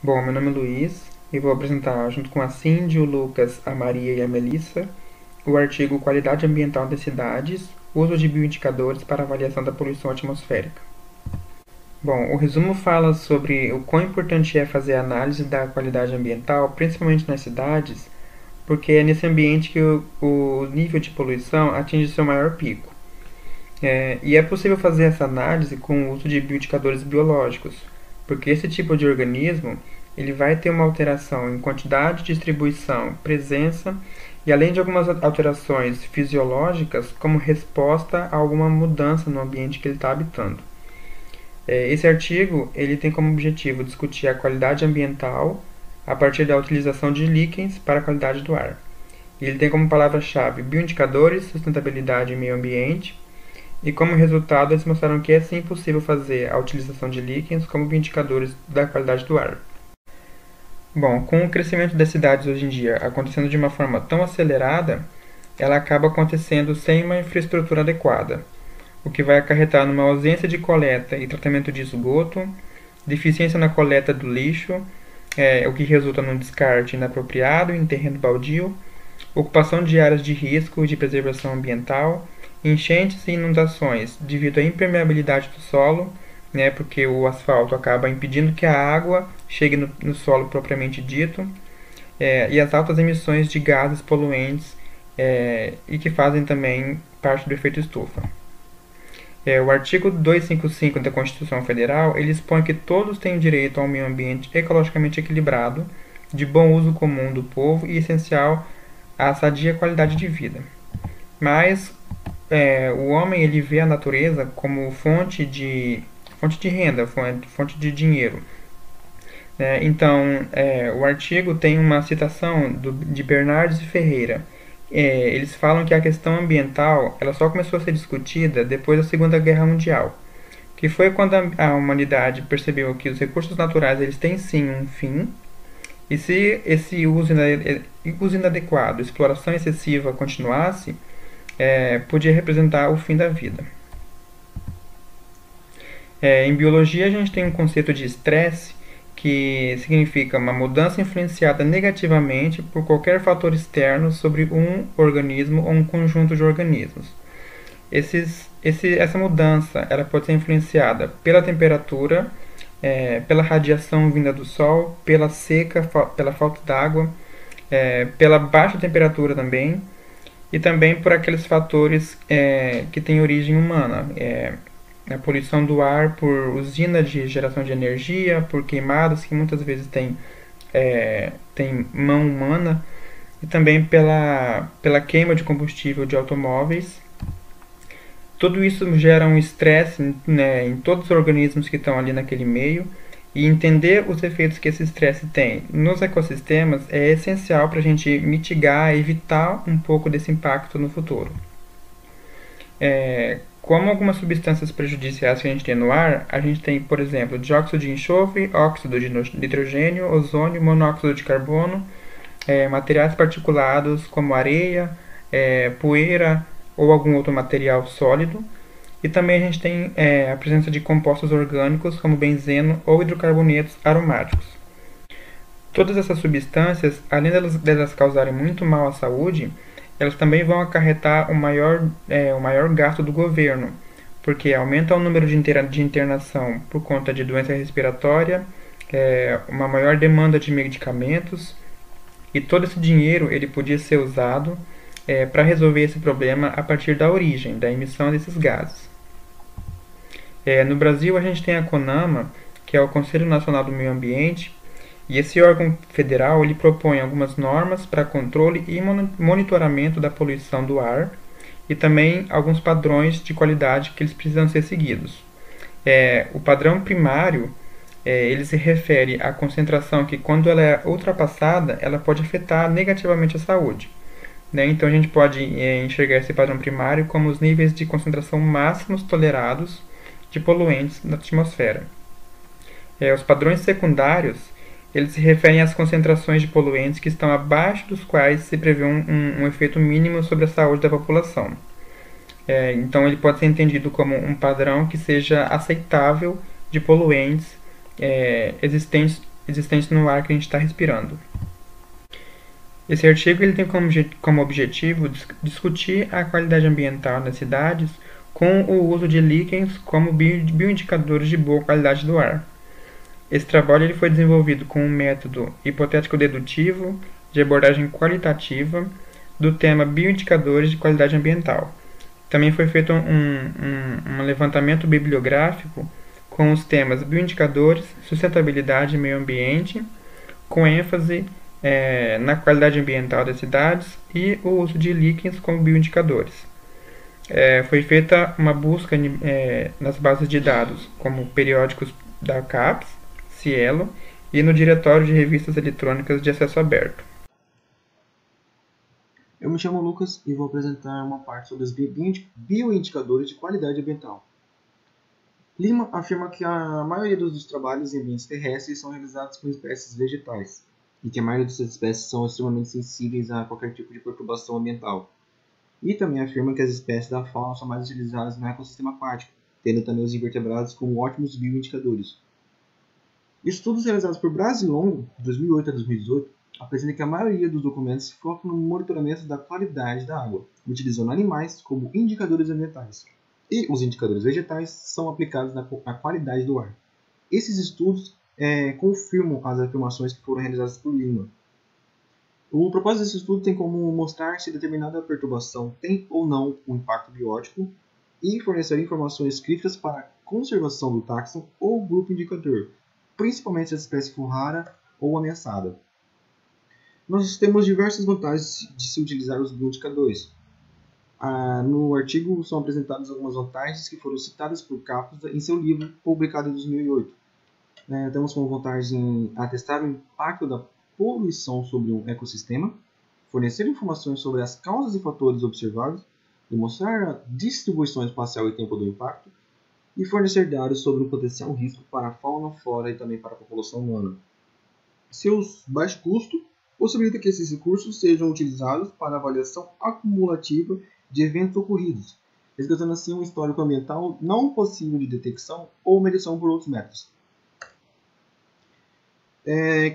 Bom, meu nome é Luiz e vou apresentar, junto com a Cindy, o Lucas, a Maria e a Melissa, o artigo Qualidade Ambiental das Cidades, uso de bioindicadores para avaliação da poluição atmosférica. Bom, o resumo fala sobre o quão importante é fazer a análise da qualidade ambiental, principalmente nas cidades, porque é nesse ambiente que o nível de poluição atinge seu maior pico. E é possível fazer essa análise com o uso de bioindicadores biológicos, porque esse tipo de organismo ele vai ter uma alteração em quantidade, distribuição, presença e além de algumas alterações fisiológicas como resposta a alguma mudança no ambiente que ele está habitando. Esse artigo ele tem como objetivo discutir a qualidade ambiental a partir da utilização de líquens para a qualidade do ar. Ele tem como palavra-chave bioindicadores, sustentabilidade e meio ambiente, e como resultado eles mostraram que é sim possível fazer a utilização de líquens como bioindicadores da qualidade do ar. Bom, com o crescimento das cidades hoje em dia acontecendo de uma forma tão acelerada, ela acaba acontecendo sem uma infraestrutura adequada, o que vai acarretar numa ausência de coleta e tratamento de esgoto, deficiência na coleta do lixo, o que resulta num descarte inapropriado em terreno baldio, ocupação de áreas de risco e de preservação ambiental, enchentes e inundações devido à impermeabilidade do solo, porque o asfalto acaba impedindo que a água chegue no solo propriamente dito, e as altas emissões de gases poluentes e que fazem também parte do efeito estufa. O artigo 255 da Constituição Federal ele expõe que todos têm direito a um meio ambiente ecologicamente equilibrado, de bom uso comum do povo e essencial à sadia qualidade de vida. Mas o homem ele vê a natureza como fonte de renda, fonte de dinheiro. Então, o artigo tem uma citação de Bernardes e Ferreira. Eles falam que a questão ambiental ela só começou a ser discutida depois da Segunda Guerra Mundial, que foi quando a humanidade percebeu que os recursos naturais eles têm sim um fim, e se esse uso inadequado, exploração excessiva continuasse, podia representar o fim da vida. Em biologia, a gente tem um conceito de estresse, que significa uma mudança influenciada negativamente por qualquer fator externo sobre um organismo ou um conjunto de organismos. Essa mudança ela pode ser influenciada pela temperatura, pela radiação vinda do sol, pela seca, pela falta d'água, pela baixa temperatura também, e também por aqueles fatores que têm origem humana, a poluição do ar por usina de geração de energia, por queimadas que muitas vezes tem mão humana, e também pela queima de combustível de automóveis. Tudo isso gera um estresse em todos os organismos que estão ali naquele meio, e entender os efeitos que esse estresse tem nos ecossistemas é essencial para a gente mitigar, evitar um pouco desse impacto no futuro. Como algumas substâncias prejudiciais que a gente tem no ar, a gente tem, por exemplo, dióxido de enxofre, óxido de nitrogênio, ozônio, monóxido de carbono, materiais particulados como areia, poeira ou algum outro material sólido. E também a gente tem a presença de compostos orgânicos como benzeno ou hidrocarbonetos aromáticos. Todas essas substâncias, além delas causarem muito mal à saúde, elas também vão acarretar o maior gasto do governo, porque aumenta o número de internação por conta de doença respiratória, uma maior demanda de medicamentos, e todo esse dinheiro ele podia ser usado para resolver esse problema a partir da origem, da emissão desses gases. No Brasil, a gente tem a CONAMA, que é o Conselho Nacional do Meio Ambiente, e esse órgão federal ele propõe algumas normas para controle e monitoramento da poluição do ar e também alguns padrões de qualidade que eles precisam ser seguidos. O padrão primário ele se refere à concentração que, quando ela é ultrapassada, ela pode afetar negativamente a saúde. Então a gente pode enxergar esse padrão primário como os níveis de concentração máximos tolerados de poluentes na atmosfera. Os padrões secundários eles se referem às concentrações de poluentes que estão abaixo dos quais se prevê um efeito mínimo sobre a saúde da população. Então ele pode ser entendido como um padrão que seja aceitável de poluentes existentes existentes no ar que a gente está respirando. Esse artigo ele tem como objetivo discutir a qualidade ambiental nas cidades com o uso de líquens como bioindicadores de boa qualidade do ar. Esse trabalho ele foi desenvolvido com um método hipotético-dedutivo de abordagem qualitativa do tema bioindicadores de qualidade ambiental. Também foi feito um levantamento bibliográfico com os temas bioindicadores, sustentabilidade e meio ambiente, com ênfase na qualidade ambiental das cidades e o uso de líquens como bioindicadores. Foi feita uma busca nas bases de dados, como periódicos da CAPES, Cielo e no Diretório de Revistas Eletrônicas de Acesso Aberto. Eu me chamo Lucas e vou apresentar uma parte sobre os bioindicadores de qualidade ambiental. Lima afirma que a maioria dos trabalhos em ambientes terrestres são realizados com espécies vegetais e que a maioria dessas espécies são extremamente sensíveis a qualquer tipo de perturbação ambiental. E também afirma que as espécies da fauna são mais utilizadas no ecossistema aquático, tendo também os invertebrados como ótimos bioindicadores. Estudos realizados por Brasilongo, de 2008 a 2018, apresentam que a maioria dos documentos focam no monitoramento da qualidade da água, utilizando animais como indicadores ambientais. E os indicadores vegetais são aplicados na qualidade do ar. Esses estudos confirmam as afirmações que foram realizadas por Lima. O propósito desse estudo tem como mostrar se determinada perturbação tem ou não um impacto biótico e fornecer informações críticas para a conservação do táxon ou grupo indicador, principalmente se a espécie for rara ou ameaçada. Nós temos diversas vantagens de se utilizar os bioindicadores. No artigo são apresentadas algumas vantagens que foram citadas por Capus em seu livro publicado em 2008. Temos como vantagem atestar o impacto da poluição sobre um ecossistema, fornecer informações sobre as causas e fatores observados, demonstrar a distribuição espacial e tempo do impacto, e fornecer dados sobre o potencial risco para a fauna, flora e também para a população humana. Seus baixo custo possibilita que esses recursos sejam utilizados para avaliação acumulativa de eventos ocorridos, resgatando assim um histórico ambiental não possível de detecção ou medição por outros métodos.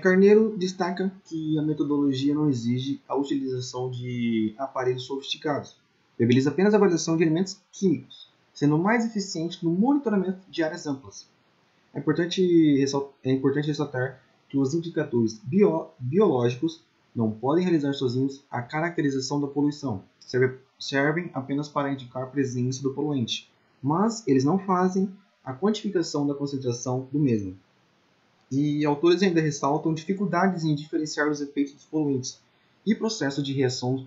Carneiro destaca que a metodologia não exige a utilização de aparelhos sofisticados, viabiliza apenas a avaliação de elementos químicos, sendo mais eficiente no monitoramento de áreas amplas. É importante ressaltar que os indicadores biológicos não podem realizar sozinhos a caracterização da poluição, servem apenas para indicar a presença do poluente, mas eles não fazem a quantificação da concentração do mesmo. E autores ainda ressaltam dificuldades em diferenciar os efeitos dos poluentes e processo de reação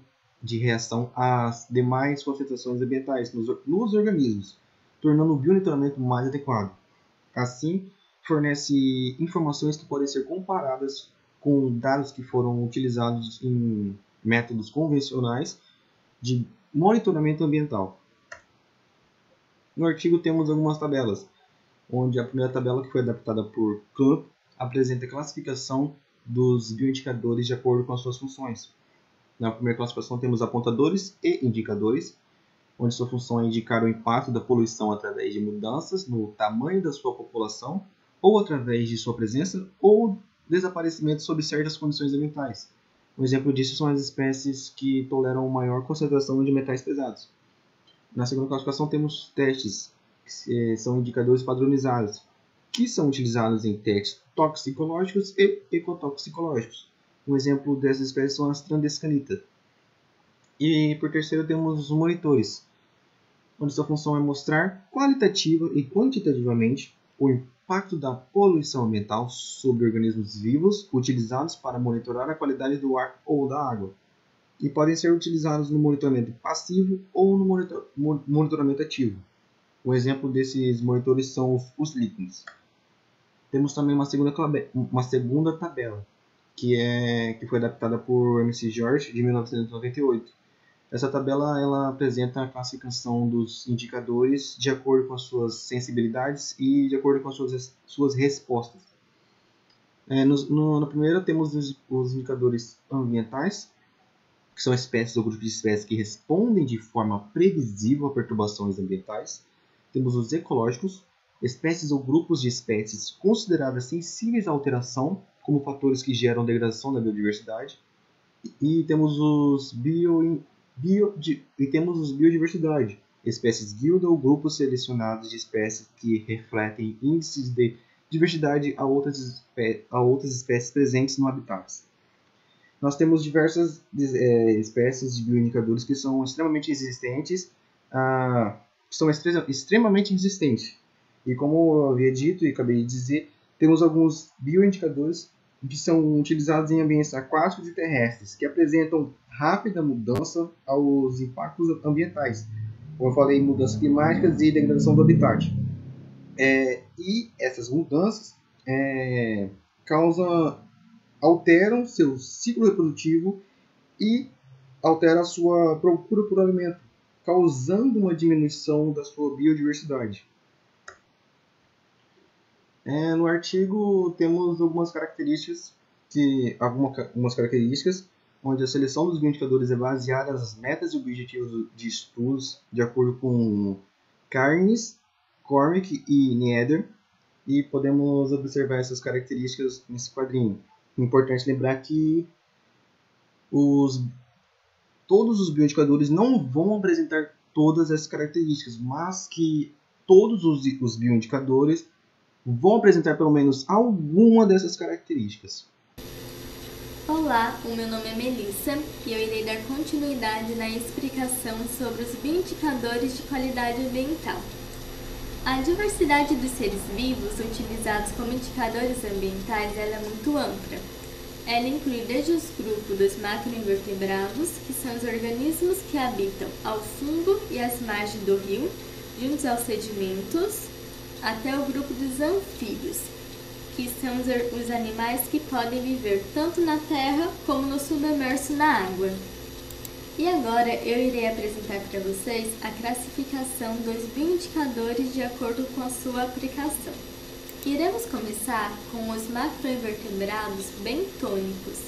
às demais concentrações ambientais nos organismos, tornando o monitoramento mais adequado. Assim, fornece informações que podem ser comparadas com dados que foram utilizados em métodos convencionais de monitoramento ambiental. No artigo temos algumas tabelas, onde a primeira tabela, que foi adaptada por Clump, apresenta a classificação dos bioindicadores de acordo com as suas funções. Na primeira classificação temos apontadores e indicadores, onde sua função é indicar o impacto da poluição através de mudanças no tamanho da sua população, ou através de sua presença ou desaparecimento sob certas condições ambientais. Um exemplo disso são as espécies que toleram maior concentração de metais pesados. Na segunda classificação temos testes, que são indicadores padronizados, que são utilizados em testes toxicológicos e ecotoxicológicos. Um exemplo dessas espécies são as Transdescanita. E por terceiro temos os monitores, onde sua função é mostrar qualitativa e quantitativamente o impacto da poluição ambiental sobre organismos vivos utilizados para monitorar a qualidade do ar ou da água, e podem ser utilizados no monitoramento passivo ou no monitoramento ativo. Um exemplo desses monitores são os líquens. Temos também uma segunda tabela, que foi adaptada por M.C. George, de 1998. Essa tabela ela apresenta a classificação dos indicadores de acordo com as suas sensibilidades e de acordo com as suas respostas. Na primeira temos os indicadores ambientais, que são espécies ou grupos de espécies que respondem de forma previsível a perturbações ambientais. Temos os ecológicos, espécies ou grupos de espécies consideradas sensíveis à alteração, como fatores que geram degradação da biodiversidade. E temos os biodiversidade, espécies guilda ou grupos selecionados de espécies que refletem índices de diversidade a outras espécies presentes no habitat. Nós temos diversas espécies de bioindicadores que são extremamente resistentes, E como eu havia dito e acabei de dizer, temos alguns bioindicadores que são utilizados em ambientes aquáticos e terrestres, que apresentam rápida mudança aos impactos ambientais. Como eu falei, mudanças climáticas e degradação do habitat. E essas mudanças alteram seu ciclo reprodutivo e alteram a sua procura por alimento, causando uma diminuição da sua biodiversidade. No artigo temos algumas características, onde a seleção dos bioindicadores é baseada nas metas e objetivos de estudos de acordo com Carnes, Cormick e Nieder, e podemos observar essas características nesse quadrinho. É importante lembrar que todos os bioindicadores não vão apresentar todas essas características, mas que todos os bioindicadores vão apresentar pelo menos alguma dessas características. Olá, o meu nome é Melissa e eu irei dar continuidade na explicação sobre os bioindicadores de qualidade ambiental. A diversidade dos seres vivos utilizados como indicadores ambientais é muito ampla. Ela inclui desde os grupos dos macroinvertebrados, que são os organismos que habitam ao fundo e às margens do rio, juntos aos sedimentos, até o grupo dos anfíbios, que são os animais que podem viver tanto na terra como no submerso na água. E agora eu irei apresentar para vocês a classificação dos bioindicadores de acordo com a sua aplicação. Iremos começar com os macroinvertebrados bentônicos.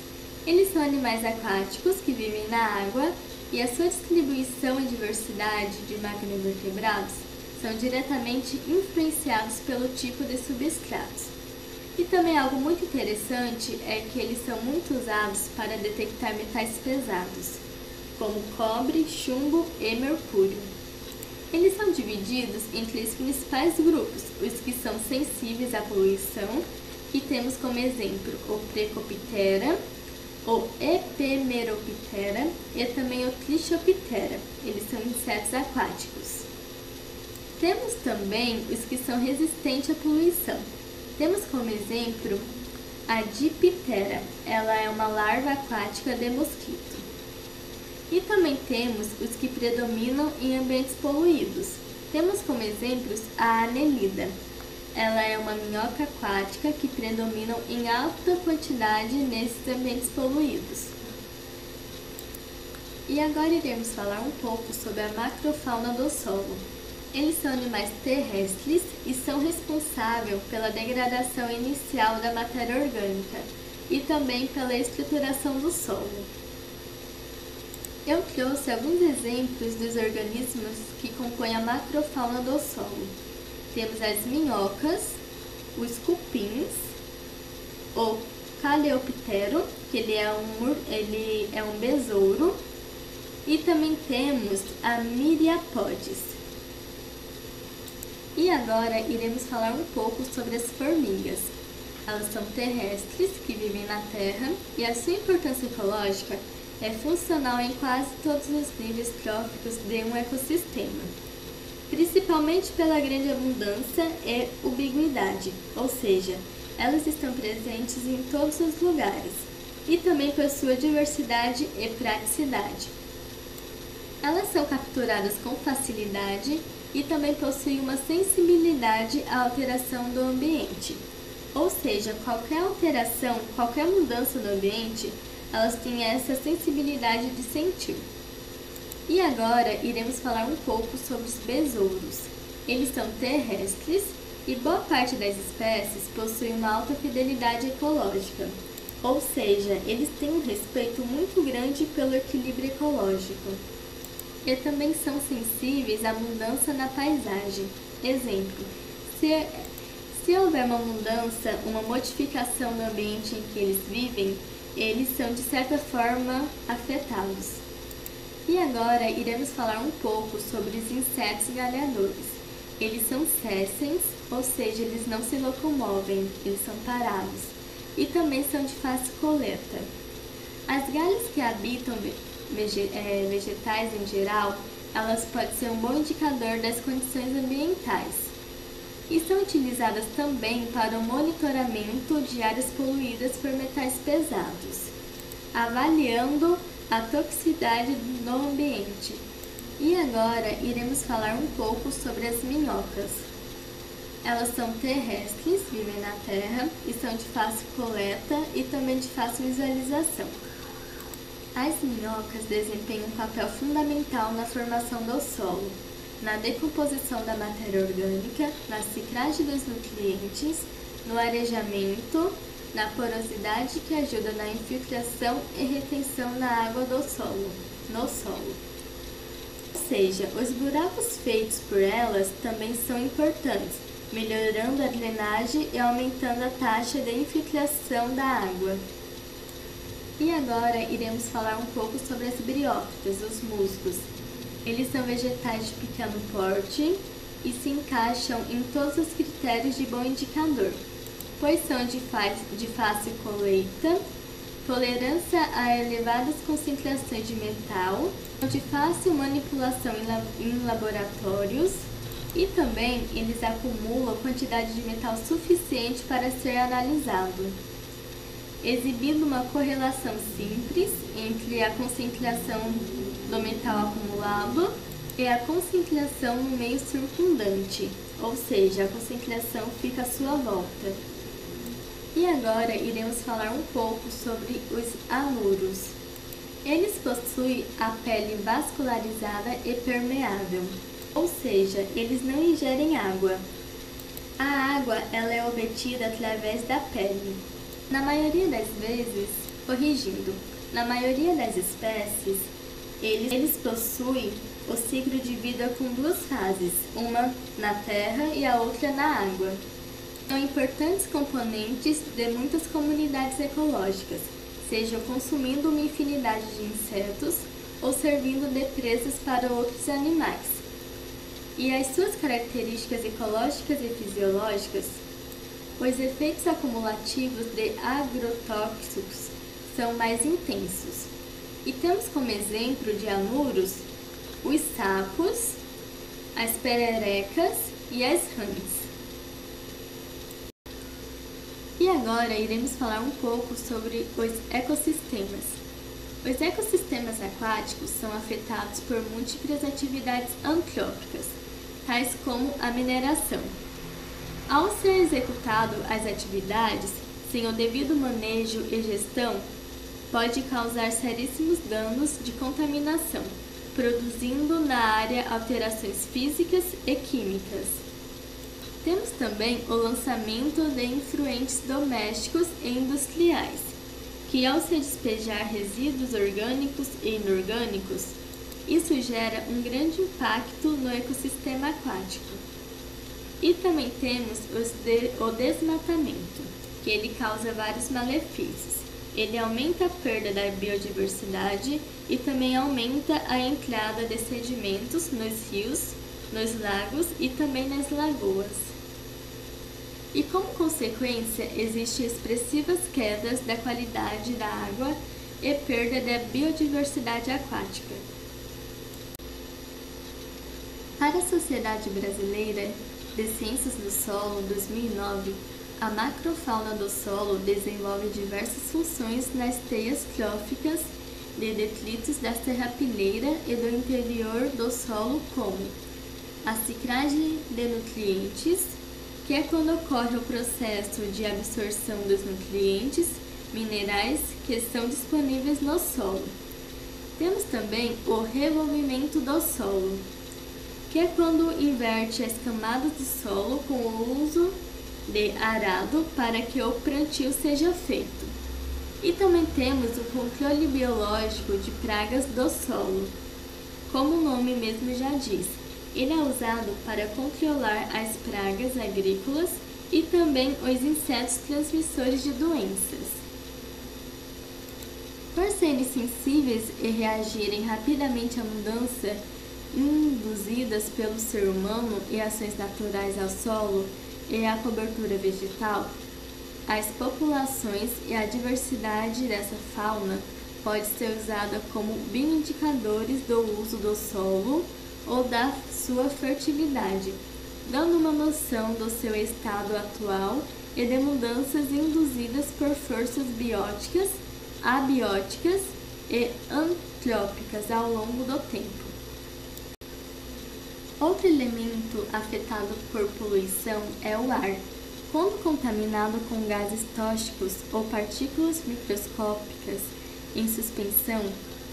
Eles são animais aquáticos que vivem na água e a sua distribuição e diversidade de macroinvertebrados são diretamente influenciados pelo tipo de substratos. E também algo muito interessante é que eles são muito usados para detectar metais pesados, como cobre, chumbo e mercúrio. Eles são divididos em 3 principais grupos, os que são sensíveis à poluição, que temos como exemplo o Precoptera, o Epemeroptera e também o Trichoptera. Eles são insetos aquáticos. Temos também os que são resistentes à poluição. Temos como exemplo a Diptera, ela é uma larva aquática de mosquito. E também temos os que predominam em ambientes poluídos. Temos como exemplos a Annelida. Ela é uma minhoca aquática que predomina em alta quantidade nesses ambientes poluídos. E agora iremos falar um pouco sobre a macrofauna do solo. Eles são animais terrestres e são responsáveis pela degradação inicial da matéria orgânica e também pela estruturação do solo. Eu trouxe alguns exemplos dos organismos que compõem a macrofauna do solo. Temos as minhocas, os cupins, o Caleoptero, que ele é um besouro, e também temos a Myriapods. E agora iremos falar um pouco sobre as formigas. Elas são terrestres, que vivem na terra, e a sua importância ecológica é funcional em quase todos os níveis tróficos de um ecossistema, principalmente pela grande abundância e ubiquidade, ou seja, elas estão presentes em todos os lugares, e também por sua diversidade e praticidade. Elas são capturadas com facilidade e também possuem uma sensibilidade à alteração do ambiente, ou seja, qualquer alteração, qualquer mudança do ambiente, elas têm essa sensibilidade de sentir. E agora iremos falar um pouco sobre os besouros. Eles são terrestres e boa parte das espécies possui uma alta fidelidade ecológica, ou seja, eles têm um respeito muito grande pelo equilíbrio ecológico. E também são sensíveis à mudança na paisagem. Exemplo, Se houver uma mudança, uma modificação no ambiente em que eles vivem, eles são de certa forma afetados. E agora iremos falar um pouco sobre os insetos galhadores. Eles são sessens, ou seja, eles não se locomovem, eles são parados. E também são de fácil coleta. As galhas que habitam vegetais em geral, elas podem ser um bom indicador das condições ambientais. E são utilizadas também para o monitoramento de áreas poluídas por metais pesados, avaliando a toxicidade no ambiente. E agora iremos falar um pouco sobre as minhocas. Elas são terrestres, vivem na terra e são de fácil coleta e também de fácil visualização. As minhocas desempenham um papel fundamental na formação do solo, na decomposição da matéria orgânica, na ciclagem dos nutrientes, no arejamento, na porosidade que ajuda na infiltração e retenção na água do solo, no solo. Ou seja, os buracos feitos por elas também são importantes, melhorando a drenagem e aumentando a taxa de infiltração da água. E agora iremos falar um pouco sobre as briófitas, os musgos. Eles são vegetais de pequeno porte e se encaixam em todos os critérios de bom indicador, pois são de fácil colheita, tolerância a elevadas concentrações de metal, de fácil manipulação em laboratórios e também eles acumulam quantidade de metal suficiente para ser analisado, exibindo uma correlação simples entre a concentração do metal acumulado e a concentração no meio circundante, ou seja, a concentração fica à sua volta. E agora iremos falar um pouco sobre os anuros. Eles possuem a pele vascularizada e permeável, ou seja, eles não ingerem água. A água ela é obtida através da pele. Na maioria das espécies, eles possuem o ciclo de vida com duas fases, uma na terra e a outra na água. São importantes componentes de muitas comunidades ecológicas, seja consumindo uma infinidade de insetos ou servindo de presas para outros animais. E as suas características ecológicas e fisiológicas, os efeitos acumulativos de agrotóxicos são mais intensos. E temos como exemplo de anuros os sapos, as pererecas e as rãs. E agora iremos falar um pouco sobre os ecossistemas. Os ecossistemas aquáticos são afetados por múltiplas atividades antrópicas, tais como a mineração. Ao ser executado as atividades, sem o devido manejo e gestão, pode causar seríssimos danos de contaminação, produzindo na área alterações físicas e químicas. Temos também o lançamento de influentes domésticos e industriais, que ao se despejar resíduos orgânicos e inorgânicos, isso gera um grande impacto no ecossistema aquático. E também temos o desmatamento, que ele causa vários malefícios. Ele aumenta a perda da biodiversidade e também aumenta a entrada de sedimentos nos rios, nos lagos e também nas lagoas. E como consequência, existem expressivas quedas da qualidade da água e perda da biodiversidade aquática. Para a Sociedade Brasileira de Ciências do Solo 2009, a macrofauna do solo desenvolve diversas funções nas teias tróficas de detritos da serrapilheira e do interior do solo, como a ciclagem de nutrientes, que é quando ocorre o processo de absorção dos nutrientes minerais que são disponíveis no solo. Temos também o revolvimento do solo, que é quando inverte as camadas do solo com o uso de arado para que o plantio seja feito. E também temos o controle biológico de pragas do solo. Como o nome mesmo já diz, ele é usado para controlar as pragas agrícolas e também os insetos transmissores de doenças. Por serem sensíveis e reagirem rapidamente à mudança induzidas pelo ser humano e ações naturais ao solo e à cobertura vegetal, as populações e a diversidade dessa fauna pode ser usada como bioindicadores do uso do solo ou da sua fertilidade, dando uma noção do seu estado atual e de mudanças induzidas por forças bióticas, abióticas e antrópicas ao longo do tempo. Outro elemento afetado por poluição é o ar. Quando contaminado com gases tóxicos ou partículas microscópicas em suspensão,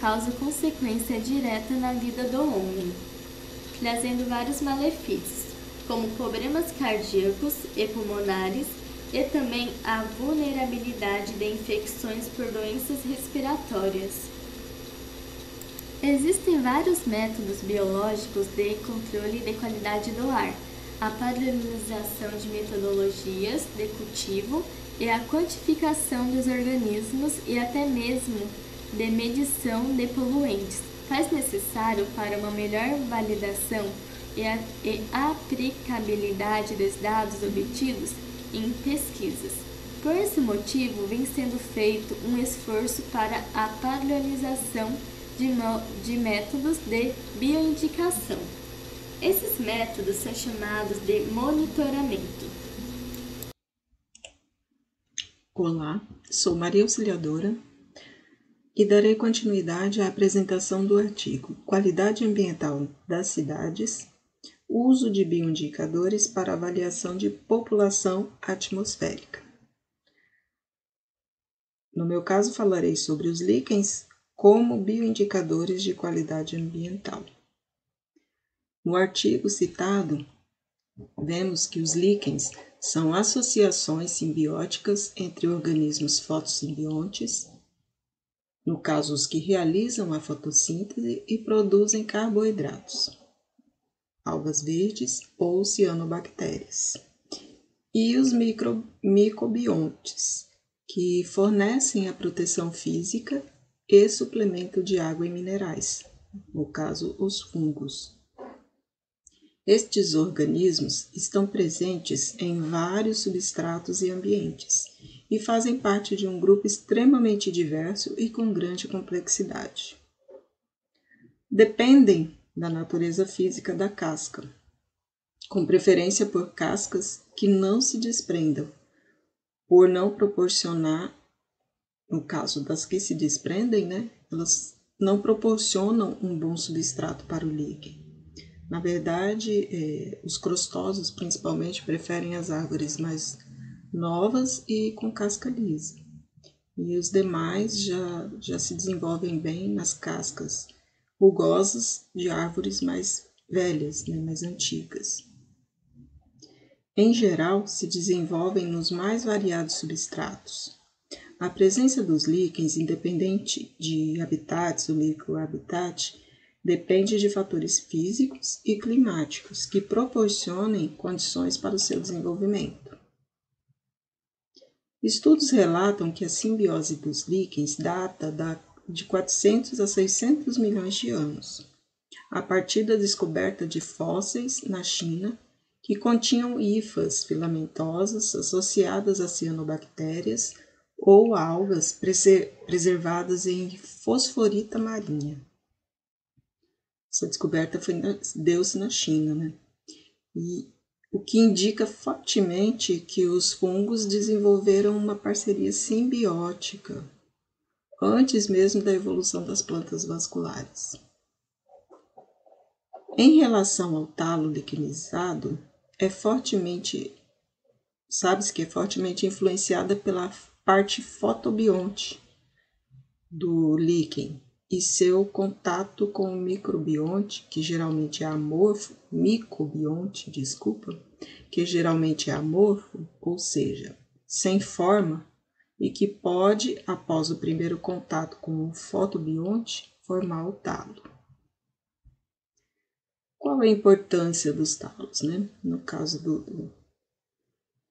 causa consequência direta na vida do homem, trazendo vários malefícios, como problemas cardíacos e pulmonares e também a vulnerabilidade de infecções por doenças respiratórias. Existem vários métodos biológicos de controle de qualidade do ar, a padronização de metodologias de cultivo e a quantificação dos organismos e até mesmo de medição de poluentes, faz necessário para uma melhor validação e aplicabilidade dos dados obtidos em pesquisas. Por esse motivo, vem sendo feito um esforço para a padronização de métodos de bioindicação. Esses métodos são chamados de monitoramento. Olá, sou Maria Auxiliadora e darei continuidade à apresentação do artigo Qualidade Ambiental das Cidades, uso de bioindicadores para avaliação de população atmosférica. No meu caso, falarei sobre os líquens como bioindicadores de qualidade ambiental. No artigo citado, vemos que os líquens são associações simbióticas entre organismos fotossimbiontes, no caso os que realizam a fotossíntese e produzem carboidratos, algas verdes ou cianobactérias, e os microbiontes, que fornecem a proteção física e suplemento de água e minerais, no caso os fungos. Estes organismos estão presentes em vários substratos e ambientes e fazem parte de um grupo extremamente diverso e com grande complexidade. Dependem da natureza física da casca, com preferência por cascas que não se desprendam, por não proporcionar, no caso das que se desprendem, elas não proporcionam um bom substrato para o líquen. Na verdade, os crostosos principalmente preferem as árvores mais novas e com casca lisa. E os demais já se desenvolvem bem nas cascas rugosas de árvores mais velhas, mais antigas. Em geral, se desenvolvem nos mais variados substratos. A presença dos líquens, independente de habitats ou microhabitat, depende de fatores físicos e climáticos que proporcionem condições para o seu desenvolvimento. Estudos relatam que a simbiose dos líquens data de 400 a 600 milhões de anos, a partir da descoberta de fósseis na China que continham hifas filamentosas associadas a cianobactérias ou algas preservadas em fosforita marinha. Essa descoberta deu-se na China, E o que indica fortemente que os fungos desenvolveram uma parceria simbiótica antes mesmo da evolução das plantas vasculares. Em relação ao talo liquenizado, sabe-se que é fortemente influenciada pela parte fotobionte do líquen e seu contato com o microbionte, que geralmente é amorfo, que geralmente é amorfo, ou seja, sem forma, e que pode, após o primeiro contato com o fotobionte, formar o talo. Qual a importância dos talos, No caso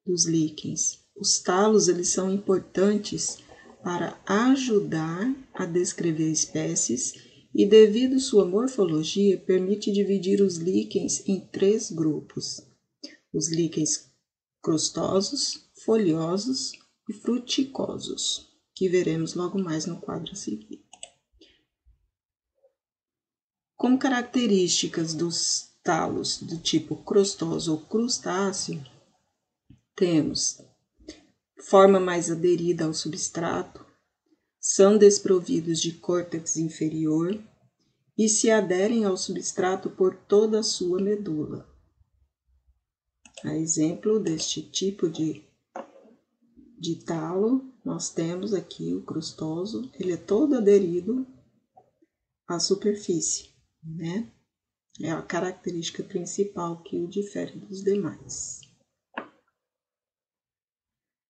dos líquens. Os talos eles são importantes para ajudar a descrever espécies e, devido sua morfologia, permite dividir os líquens em 3 grupos: os líquens crustosos, foliosos e fruticosos, que veremos logo mais no quadro a seguir. Como características dos talos do tipo crustoso ou crustáceo, temos forma mais aderida ao substrato, são desprovidos de córtex inferior e se aderem ao substrato por toda a sua medula. A exemplo deste tipo de talo, nós temos aqui o crustoso, ele é todo aderido à superfície, né? É a característica principal que o difere dos demais.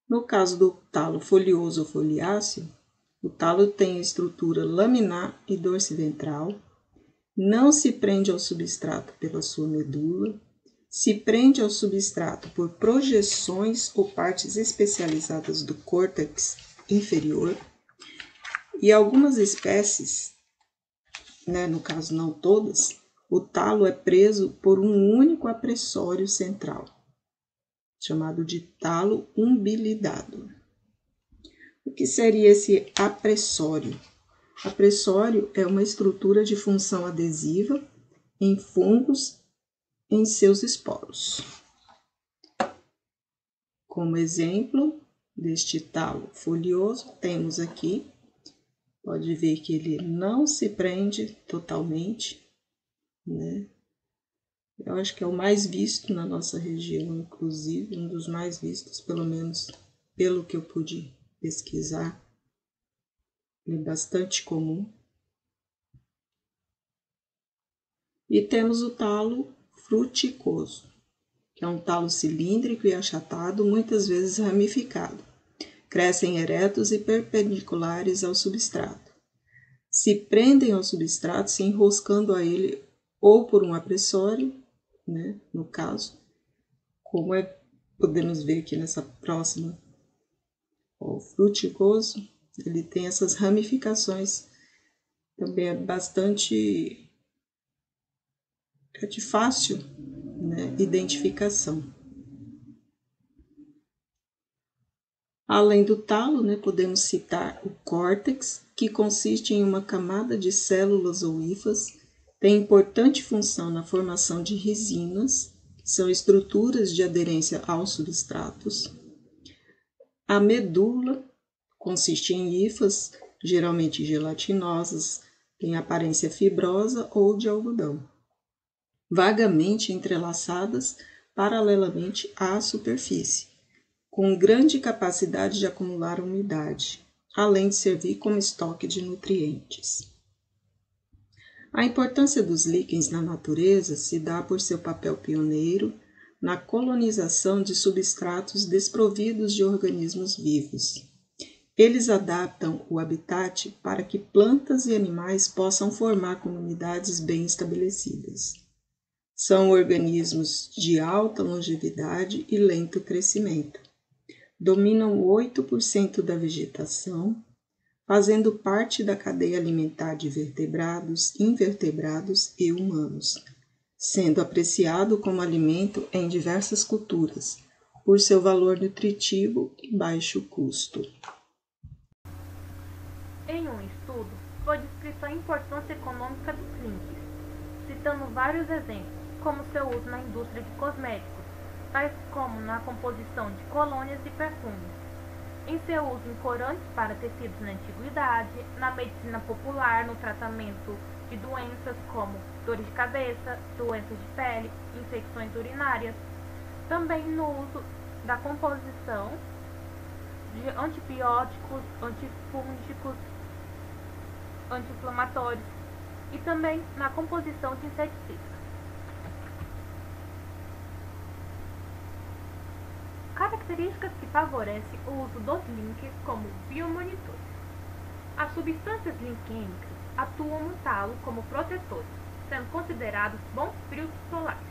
No caso do talo folioso ou foliáceo, o talo tem a estrutura laminar e dorsiventral, não se prende ao substrato pela sua medula, se prende ao substrato por projeções ou partes especializadas do córtex inferior, e algumas espécies, né, no caso não todas, o talo é preso por um único apressório central, chamado de talo umbilidado. O que seria esse apressório? Apressório é uma estrutura de função adesiva em fungos em seus esporos. Como exemplo deste talo folioso, temos aqui, pode ver que ele não se prende totalmente, né? Eu acho que é o mais visto na nossa região, inclusive, um dos mais vistos, pelo menos pelo que eu pude pesquisar. Ele é bastante comum. E temos o talo fruticoso, que é um talo cilíndrico e achatado, muitas vezes ramificado. Crescem eretos e perpendiculares ao substrato. Se prendem ao substrato, se enroscando a ele ou por um apressório, né, no caso, como podemos ver aqui nessa próxima. O fruticoso, ele tem essas ramificações, também é bastante de fácil, né, identificação. Além do talo, né, podemos citar o córtex, que consiste em uma camada de células ou hifas, tem importante função na formação de resinas, que são estruturas de aderência aos substratos. A medula consiste em hifas, geralmente gelatinosas, tem aparência fibrosa ou de algodão, vagamente entrelaçadas paralelamente à superfície, com grande capacidade de acumular umidade, além de servir como estoque de nutrientes. A importância dos líquens na natureza se dá por seu papel pioneiro na colonização de substratos desprovidos de organismos vivos. Eles adaptam o habitat para que plantas e animais possam formar comunidades bem estabelecidas. São organismos de alta longevidade e lento crescimento. Dominam 8% da vegetação, fazendo parte da cadeia alimentar de vertebrados, invertebrados e humanos, sendo apreciado como alimento em diversas culturas, por seu valor nutritivo e baixo custo. Em um estudo, foi descrita a importância econômica dos líquens, citando vários exemplos, como seu uso na indústria de cosméticos, tais como na composição de colônias e perfumes, em seu uso em corantes para tecidos na antiguidade, na medicina popular, no tratamento de doenças como dores de cabeça, doenças de pele, infecções urinárias, também no uso da composição de antibióticos, antifúngicos, anti-inflamatórios e também na composição de inseticidas. Características que favorecem o uso dos líquens como biomonitores. As substâncias liquêmicas atuam no talo como protetores, sendo considerados bons filtros solares.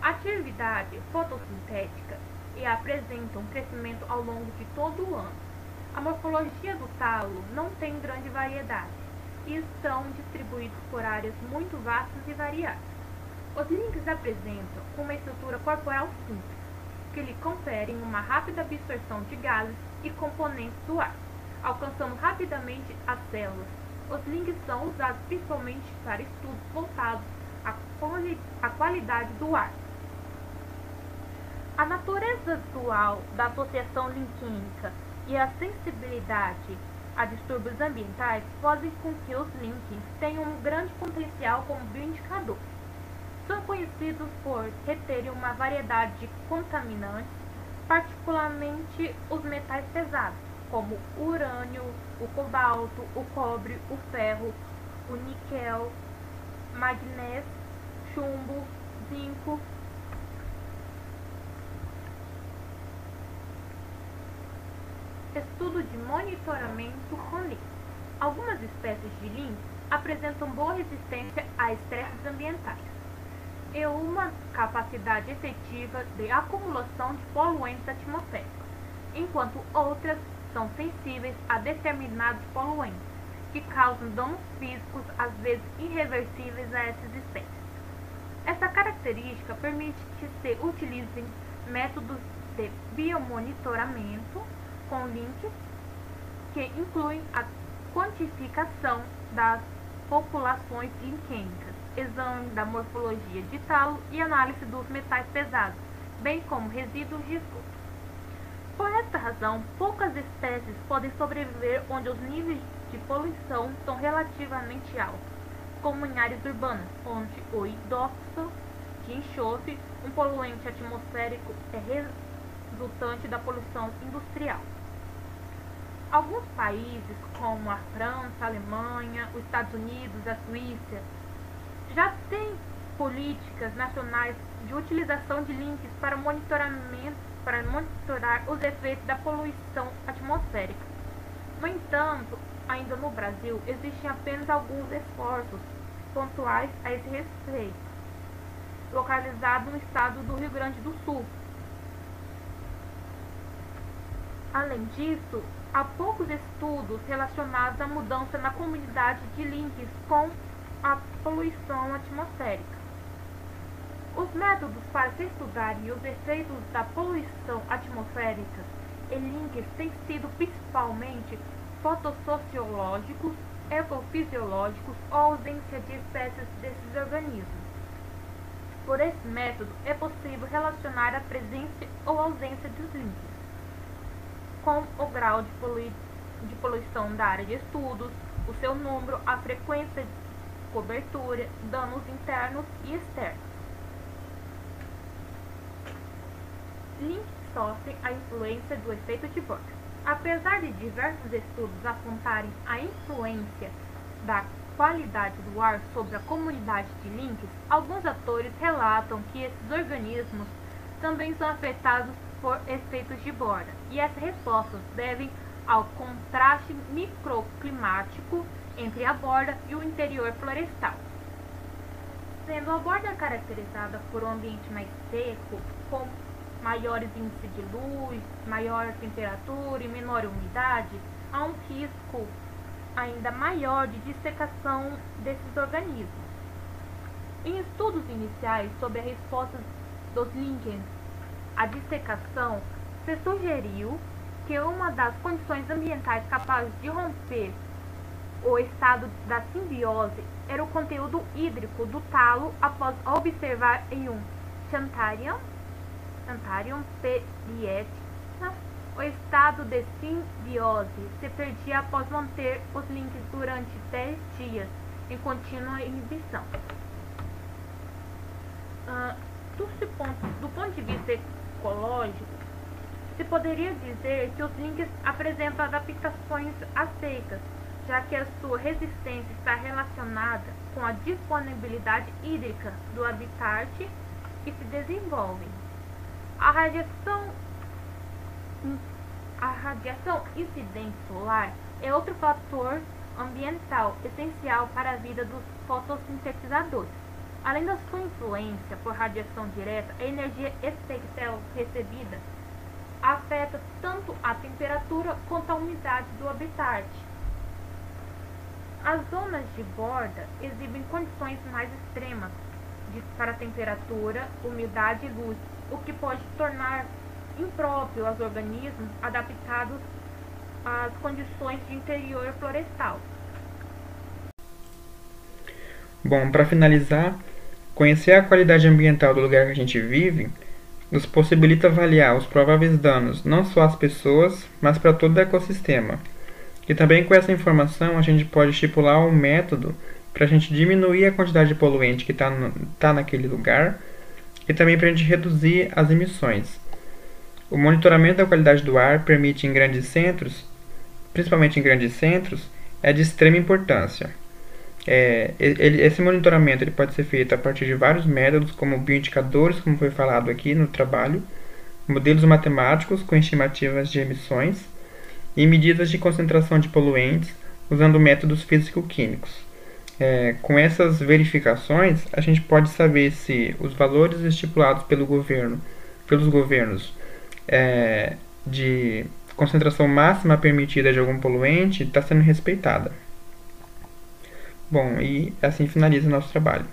A atividade fotossintética e apresentam crescimento ao longo de todo o ano. A morfologia do talo não tem grande variedade e estão distribuídos por áreas muito vastas e variadas. Os lynx apresentam uma estrutura corporal simples, que lhe conferem uma rápida absorção de gases e componentes do ar, alcançando rapidamente as células. Os lynx são usados principalmente para estudos voltados à qualidade do ar. A natureza dual da associação linquênica e a sensibilidade a distúrbios ambientais fazem com que os lynx tenham um grande potencial como bioindicador. São conhecidos por reterem uma variedade de contaminantes, particularmente os metais pesados, como o urânio, o cobalto, o cobre, o ferro, o níquel, magnésio, chumbo, zinco. Estudo de monitoramento com lynx. Algumas espécies de lynx apresentam boa resistência a estresses ambientais e uma capacidade efetiva de acumulação de poluentes atmosféricos, enquanto outras são sensíveis a determinados poluentes, que causam danos físicos, às vezes irreversíveis, a essas espécies. Essa característica permite que se utilizem métodos de biomonitoramento com lynx, que incluem a quantificação das populações linquênicas, exame da morfologia de talo e análise dos metais pesados, bem como resíduos de esgoto. Por esta razão, poucas espécies podem sobreviver onde os níveis de poluição são relativamente altos, como em áreas urbanas, onde o dióxido de enxofre, um poluente atmosférico, é resultante da poluição industrial. Alguns países, como a França, a Alemanha, os Estados Unidos, a Suíça, já têm políticas nacionais de utilização de lynx para monitorar os efeitos da poluição atmosférica. No entanto, ainda no Brasil, existem apenas alguns esforços pontuais a esse respeito, localizado no estado do Rio Grande do Sul. Além disso, há poucos estudos relacionados à mudança na comunidade de lynx com a poluição atmosférica. Os métodos para se estudarem os efeitos da poluição atmosférica em lynx têm sido principalmente fotossociológicos, ecofisiológicos ou ausência de espécies desses organismos. Por esse método, é possível relacionar a presença ou ausência dos lynx com o grau de poluição da área de estudos, o seu número, a frequência de cobertura, danos internos e externos. Lynx sofrem a influência do efeito de Bohr. Apesar de diversos estudos apontarem a influência da qualidade do ar sobre a comunidade de lynx, alguns autores relatam que esses organismos também são afetados por efeitos de borda, e essas respostas devem ao contraste microclimático entre a borda e o interior florestal. Sendo a borda caracterizada por um ambiente mais seco, com maiores índices de luz, maior temperatura e menor umidade, há um risco ainda maior de dissecação desses organismos. Em estudos iniciais sobre a resposta dos lynx à dissecação, se sugeriu que uma das condições ambientais capazes de romper o estado da simbiose era o conteúdo hídrico do talo após observar em um Xantharium periatica, o estado de simbiose se perdia após manter os lynx durante 10 dias em contínua inibição. Do ponto de vista ecológico, se poderia dizer que os lynx apresentam adaptações às secas, já que a sua resistência está relacionada com a disponibilidade hídrica do habitat que se desenvolvem. A radiação incidente solar é outro fator ambiental essencial para a vida dos fotossintetizadores. Além da sua influência por radiação direta, a energia espectral recebida afeta tanto a temperatura quanto a umidade do habitat. As zonas de borda exibem condições mais extremas para temperatura, umidade e luz, o que pode tornar impróprio aos organismos adaptados às condições de interior florestal. Bom, para finalizar, conhecer a qualidade ambiental do lugar que a gente vive nos possibilita avaliar os prováveis danos não só às pessoas, mas para todo o ecossistema. E também com essa informação a gente pode estipular um método para a gente diminuir a quantidade de poluente que está naquele lugar e também para a gente reduzir as emissões. O monitoramento da qualidade do ar permite em grandes centros, principalmente em grandes centros, é de extrema importância. Esse monitoramento ele pode ser feito a partir de vários métodos, como bioindicadores, como foi falado aqui no trabalho, modelos matemáticos com estimativas de emissões e medidas de concentração de poluentes usando métodos físico-químicos. Com essas verificações, a gente pode saber se os valores estipulados pelos governos de concentração máxima permitida de algum poluente está sendo respeitada. Bom, e assim finaliza o nosso trabalho.